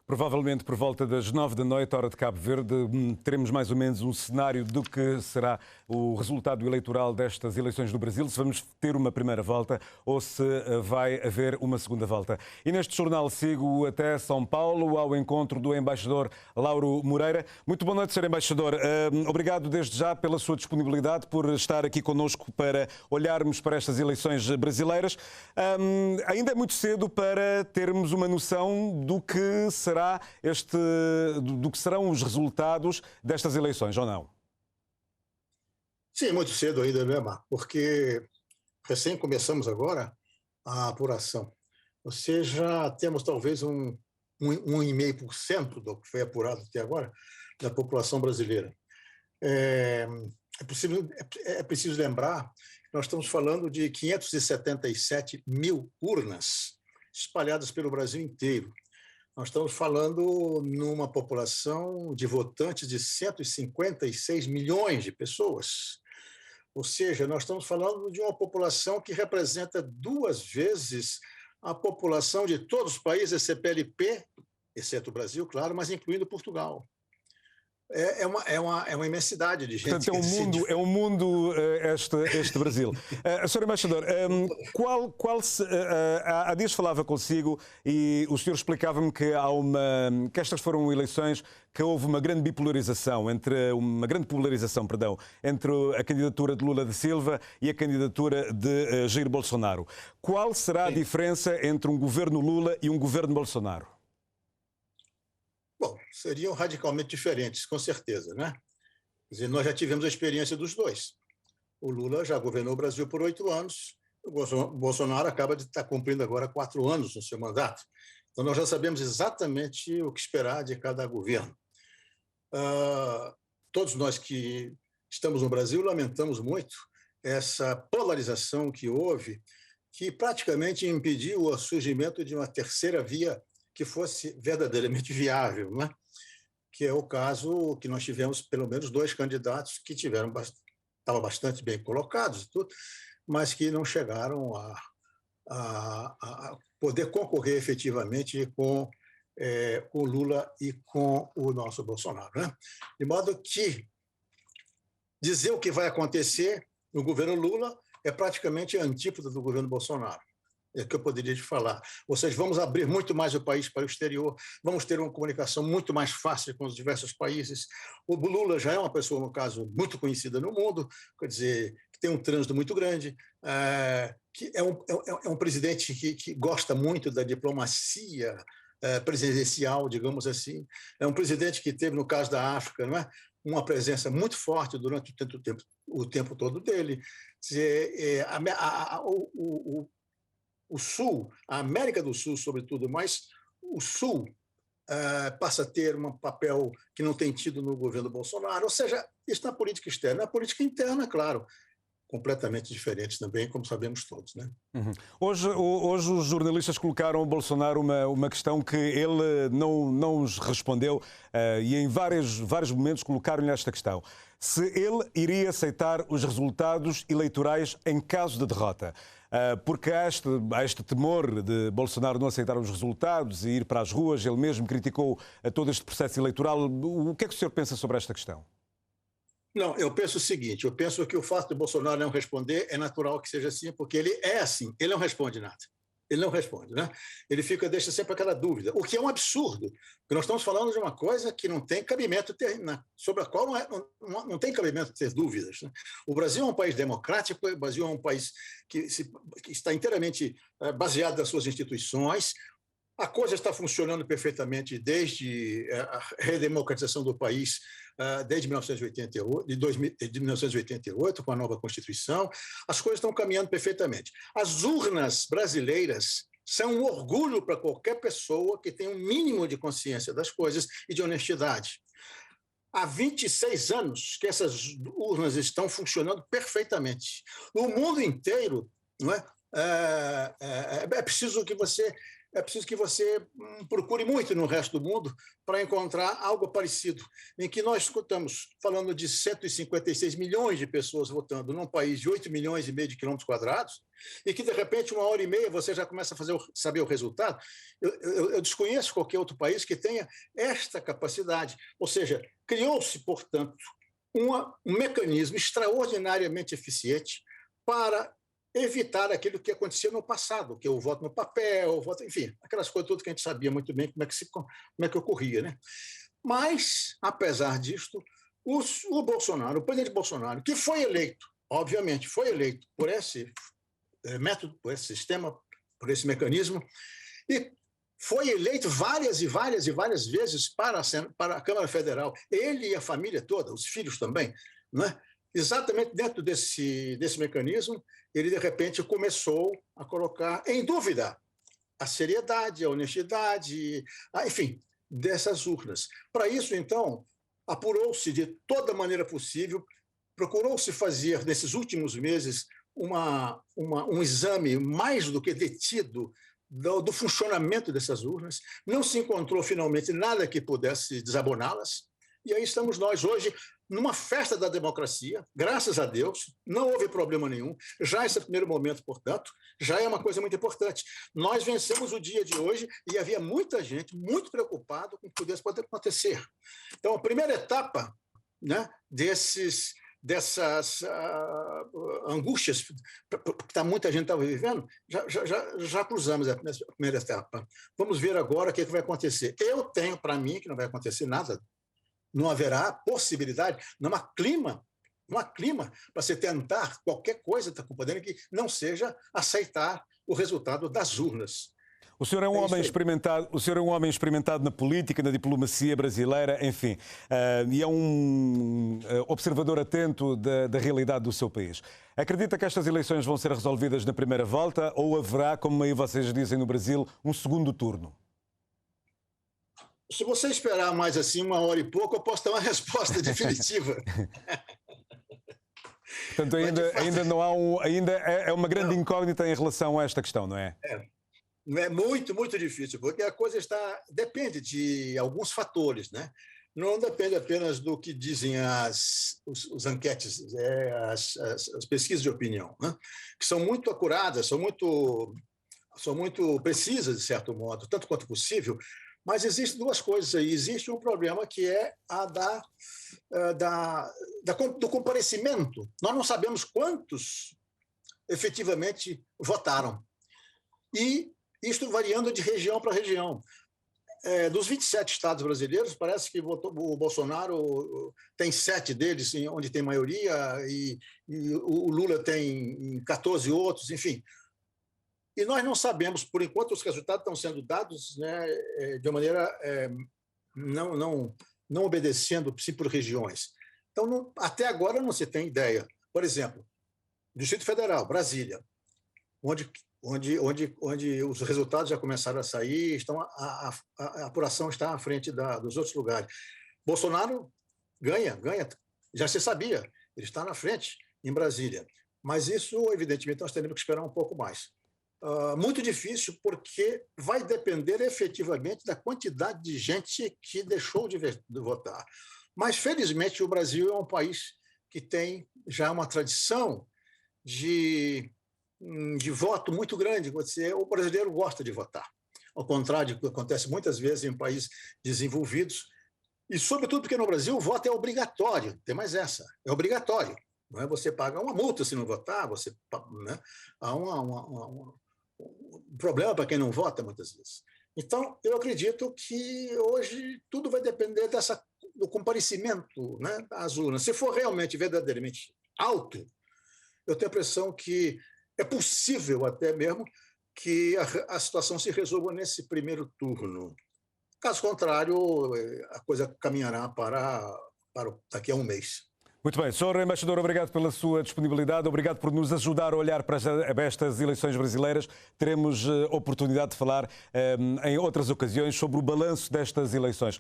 Provavelmente por volta das 9 da noite, hora de Cabo Verde, teremos mais ou menos um cenário do que será o resultado eleitoral destas eleições no Brasil, se vamos ter uma primeira volta ou se vai haver uma segunda volta. E neste jornal sigo até São Paulo, ao encontro do embaixador Lauro Moreira. Muito boa noite, Sr. Embaixador. Obrigado desde já pela sua disponibilidade, por estar aqui connosco para olharmos para estas eleições brasileiras. Ainda é muito cedo para termos uma noção do que serão os resultados destas eleições, ou não? Sim, muito cedo ainda, né, Marco? Porque recém começamos agora a apuração. Ou seja, temos talvez 1,5% do que foi apurado até agora da população brasileira. É preciso lembrar que nós estamos falando de 577 mil urnas espalhadas pelo Brasil inteiro. Nós estamos falando numa população de votantes de 156 milhões de pessoas. Ou seja, nós estamos falando de uma população que representa 2 vezes a população de todos os países CPLP, exceto o Brasil, claro, mas incluindo Portugal. É uma imensidade de gente. Portanto, é um mundo este Brasil. Sr. Embaixador, há dias falava consigo e o senhor explicava-me que estas foram eleições que houve uma grande bipolarização, entre a candidatura de Lula da Silva e a candidatura de Jair Bolsonaro. Qual será a diferença entre um governo Lula e um governo Bolsonaro? Bom, seriam radicalmente diferentes, com certeza, né? Quer dizer, nós já tivemos a experiência dos dois. O Lula já governou o Brasil por 8 anos, o Bolsonaro acaba de estar cumprindo agora 4 anos no seu mandato. Então, nós já sabemos exatamente o que esperar de cada governo. Todos nós que estamos no Brasil lamentamos muito essa polarização que houve, que praticamente impediu o surgimento de uma terceira via que fosse verdadeiramente viável, né? Que é o caso que nós tivemos pelo menos 2 candidatos que estavam bastante bem colocados, mas que não chegaram a poder concorrer efetivamente com o Lula e com o nosso Bolsonaro, né? De modo que dizer o que vai acontecer no governo Lula é praticamente a antípoda do governo Bolsonaro. É o que eu poderia te falar. Ou seja, vamos abrir muito mais o país para o exterior, vamos ter uma comunicação muito mais fácil com os diversos países. O Lula já é uma pessoa, no caso, muito conhecida no mundo, quer dizer, que tem um trânsito muito grande, que é um presidente que gosta muito da diplomacia presidencial, digamos assim. É um presidente que teve, no caso da África, não é? Uma presença muito forte durante o tempo todo dele. Quer dizer, o Sul, a América do Sul, sobretudo, mas o Sul passa a ter um papel que não tem tido no governo Bolsonaro. Ou seja, isso na política externa. Na política interna, claro, completamente diferentes também, como sabemos todos, né? Uhum. Hoje os jornalistas colocaram ao Bolsonaro uma questão que ele não nos respondeu e em vários momentos colocaram-lhe esta questão. Se ele iria aceitar os resultados eleitorais em caso de derrota. Porque há este temor de Bolsonaro não aceitar os resultados e ir para as ruas. Ele mesmo criticou todo este processo eleitoral. O que é que o senhor pensa sobre esta questão? Não, eu penso o seguinte, eu penso que o fato de Bolsonaro não responder é natural que seja assim, porque ele é assim, ele não responde nada. Ele não responde, né? Ele deixa sempre aquela dúvida, o que é um absurdo, porque nós estamos falando de uma coisa que não tem cabimento sobre a qual não tem cabimento ter dúvidas, né? O Brasil é um país democrático, o Brasil é um país que está inteiramente baseado nas suas instituições. A coisa está funcionando perfeitamente desde a redemocratização do país, desde 1988, com a nova Constituição. As coisas estão caminhando perfeitamente. As urnas brasileiras são um orgulho para qualquer pessoa que tem um mínimo de consciência das coisas e de honestidade. Há 26 anos que essas urnas estão funcionando perfeitamente. No mundo inteiro, não é? É preciso que você é preciso que você procure muito no resto do mundo para encontrar algo parecido, em que nós estamos falando de 156 milhões de pessoas votando num país de 8 milhões e meio de quilômetros quadrados, e que, de repente, 1 hora e meia, você já começa a saber o resultado. Eu desconheço qualquer outro país que tenha esta capacidade. Ou seja, criou-se, portanto, um mecanismo extraordinariamente eficiente para evitar aquilo que acontecia no passado, que é o voto no papel, enfim, aquelas coisas todas que a gente sabia muito bem como é que ocorria, né? Mas, apesar disto, o Bolsonaro, o presidente Bolsonaro, que foi eleito, obviamente, foi eleito por esse método, por esse sistema, por esse mecanismo, e foi eleito várias e várias e várias vezes para a Câmara Federal, ele e a família toda, os filhos também, né? Exatamente dentro desse mecanismo, ele, de repente, começou a colocar em dúvida a seriedade, a honestidade, enfim, dessas urnas. Para isso, então, apurou-se de toda maneira possível, procurou-se fazer, nesses últimos meses, um exame mais do que detido do funcionamento dessas urnas. Não se encontrou, finalmente, nada que pudesse desaboná-las. E aí estamos nós hoje numa festa da democracia, graças a Deus, não houve problema nenhum. Já esse primeiro momento, portanto, já é uma coisa muito importante. Nós vencemos o dia de hoje e havia muita gente muito preocupada com o que pudesse acontecer. Então, a primeira etapa, né, dessas angústias que muita gente estava vivendo, já cruzamos a primeira etapa. Vamos ver agora o que vai acontecer. Eu tenho para mim que não vai acontecer nada. Não haverá possibilidade, não há clima para se tentar qualquer coisa que não seja aceitar o resultado das urnas. O senhor é um homem experimentado, na política, na diplomacia brasileira, enfim, e é um observador atento da realidade do seu país. Acredita que estas eleições vão ser resolvidas na primeira volta ou haverá, como aí vocês dizem no Brasil, um segundo turno? Se você esperar mais assim 1 hora e pouco, eu posso dar uma resposta definitiva. Portanto, ainda não há ainda é uma grande incógnita em relação a esta questão, não é? É muito, muito difícil, porque a coisa depende de alguns fatores, né? Não depende apenas do que dizem os enquetes, as pesquisas de opinião, né? Que são muito acuradas, são muito precisas, de certo modo, tanto quanto possível. Mas existem duas coisas aí. Existe um problema que é do comparecimento. Nós não sabemos quantos efetivamente votaram. E isto variando de região para região. Dos 27 estados brasileiros, parece que o Bolsonaro tem 7 deles, onde tem maioria, e o Lula tem 14 outros, enfim. E nós não sabemos, por enquanto, os resultados estão sendo dados, né, de uma maneira não obedecendo por regiões. Então, até agora não se tem ideia. Por exemplo, Distrito Federal, Brasília, onde os resultados já começaram a sair, a apuração está à frente dos outros lugares. Bolsonaro ganha, já se sabia, ele está na frente em Brasília. Mas isso, evidentemente, nós teremos que esperar um pouco mais. Muito difícil, porque vai depender efetivamente da quantidade de gente que deixou de votar. Mas, felizmente, o Brasil é um país que tem já uma tradição de voto muito grande. O brasileiro gosta de votar, ao contrário do que acontece muitas vezes em países desenvolvidos. E, sobretudo, porque no Brasil o voto é obrigatório, tem mais essa, é obrigatório. Não é? Você paga uma multa se não votar, né? Há um problema para quem não vota, muitas vezes. Então, eu acredito que hoje tudo vai depender do comparecimento, né, às urnas. Se for realmente, verdadeiramente alto, eu tenho a impressão que é possível até mesmo que a situação se resolva nesse primeiro turno. Caso contrário, a coisa caminhará para daqui a um mês. Muito bem. Sr. Embaixador, obrigado pela sua disponibilidade, obrigado por nos ajudar a olhar para estas eleições brasileiras. Teremos oportunidade de falar em outras ocasiões sobre o balanço destas eleições.